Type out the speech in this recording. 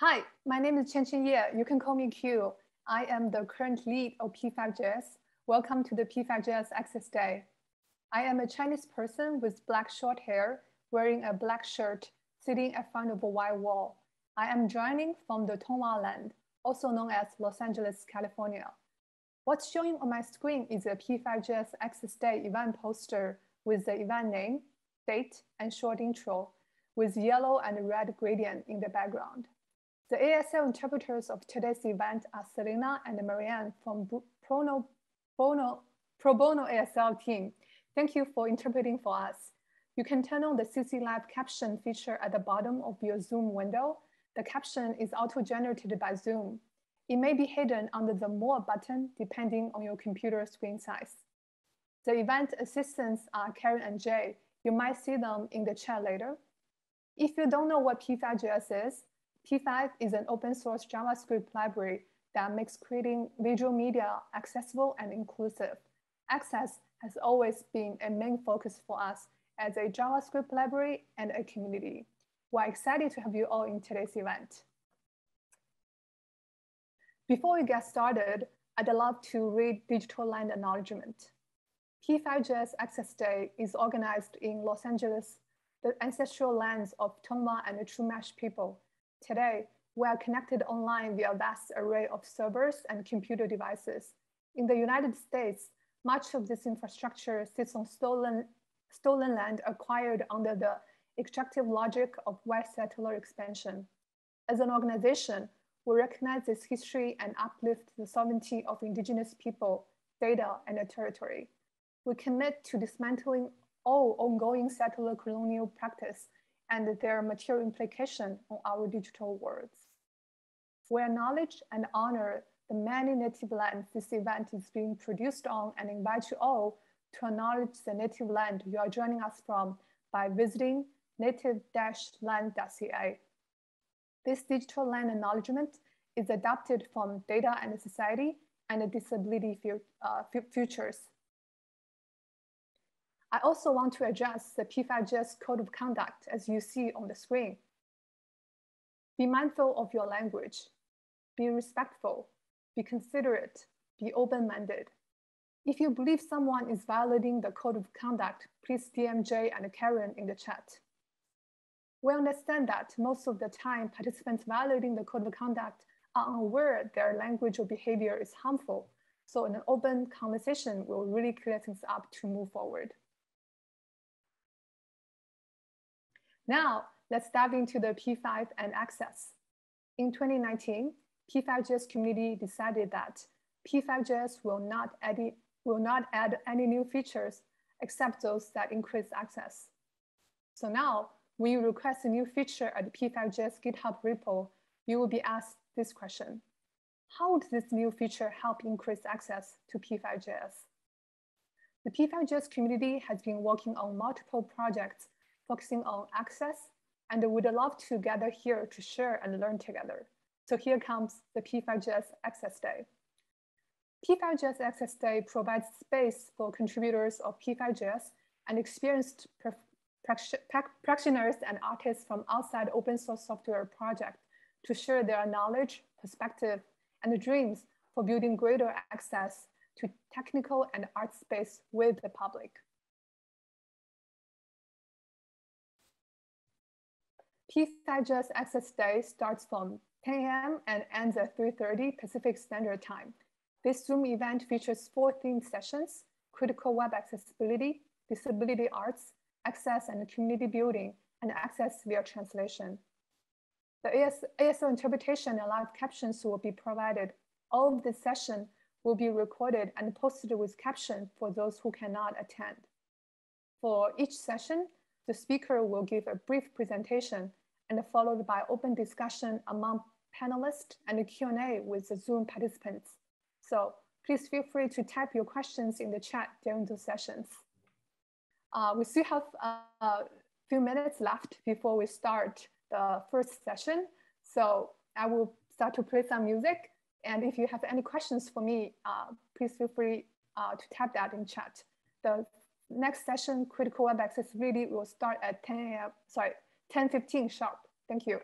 Hi, my name is Qianqian Ye. You can call me Q. I am the current lead of p5.js. Welcome to the p5.js Access Day. I am a Chinese person with black short hair, wearing a black shirt, sitting in front of a white wall. I am joining from the Tongva land, also known as Los Angeles, California. What's showing on my screen is a p5.js Access Day event poster with the event name, date, and short intro, with yellow and red gradient in the background. The ASL interpreters of today's event are Selena and Marianne from Pro Bono ASL team. Thank you for interpreting for us. You can turn on the CC Live caption feature at the bottom of your Zoom window. The caption is auto-generated by Zoom. It may be hidden under the More button depending on your computer screen size. The event assistants are Karen and Jay. You might see them in the chat later. If you don't know what p5.js is, P5 is an open source JavaScript library that makes creating visual media accessible and inclusive. Access has always been a main focus for us as a JavaScript library and a community. We're excited to have you all in today's event. Before we get started, I'd love to read Digital Land Acknowledgement. P5.js Access Day is organized in Los Angeles, the ancestral lands of Tongva and the Chumash people. Today, we are connected online via a vast array of servers and computer devices. In the United States, much of this infrastructure sits on stolen land acquired under the extractive logic of white settler expansion. As an organization, we recognize this history and uplift the sovereignty of indigenous people, data, and the territory. We commit to dismantling all ongoing settler colonial practice and their material implication on our digital worlds. We acknowledge and honor the many native lands this event is being produced on and invite you all to acknowledge the native land you are joining us from by visiting native-land.ca. This digital land acknowledgement is adapted from Data and Society and Disability Futures. I also want to address the p5.js code of conduct as you see on the screen. Be mindful of your language, be respectful, be considerate, be open-minded. If you believe someone is violating the code of conduct, please DM Jay and Karen in the chat. We understand that most of the time participants violating the code of conduct are unaware their language or behavior is harmful. So an open conversation will really clear things up to move forward. Now, let's dive into the P5 and access. In 2019, P5.js community decided that P5.js will not add any new features except those that increase access. So now, when you request a new feature at the P5.js GitHub repo, you will be asked this question: how would this new feature help increase access to P5.js? The P5.js community has been working on multiple projects focusing on access, and would love to gather here to share and learn together. So here comes the P5.js Access Day. P5.js Access Day provides space for contributors of P5.js and experienced practitioners and artists from outside open source software projects to share their knowledge, perspective, and dreams for building greater access to technical and art space with the public. P5.js Access Day starts from 10 a.m. and ends at 3:30 Pacific Standard Time. This Zoom event features 4 themed sessions: critical web accessibility, disability arts, access and community building, and access via translation. The ASL interpretation and live captions will be provided. All of this session will be recorded and posted with caption for those who cannot attend. For each session, the speaker will give a brief presentation and followed by open discussion among panelists and a Q&A with the Zoom participants. So please feel free to type your questions in the chat during those sessions. We still have a few minutes left before we start the first session. So I will start to play some music. And if you have any questions for me, please feel free to type that in chat. The next session, Critical Web Accessibility, will start at 10:15 sharp. Thank you.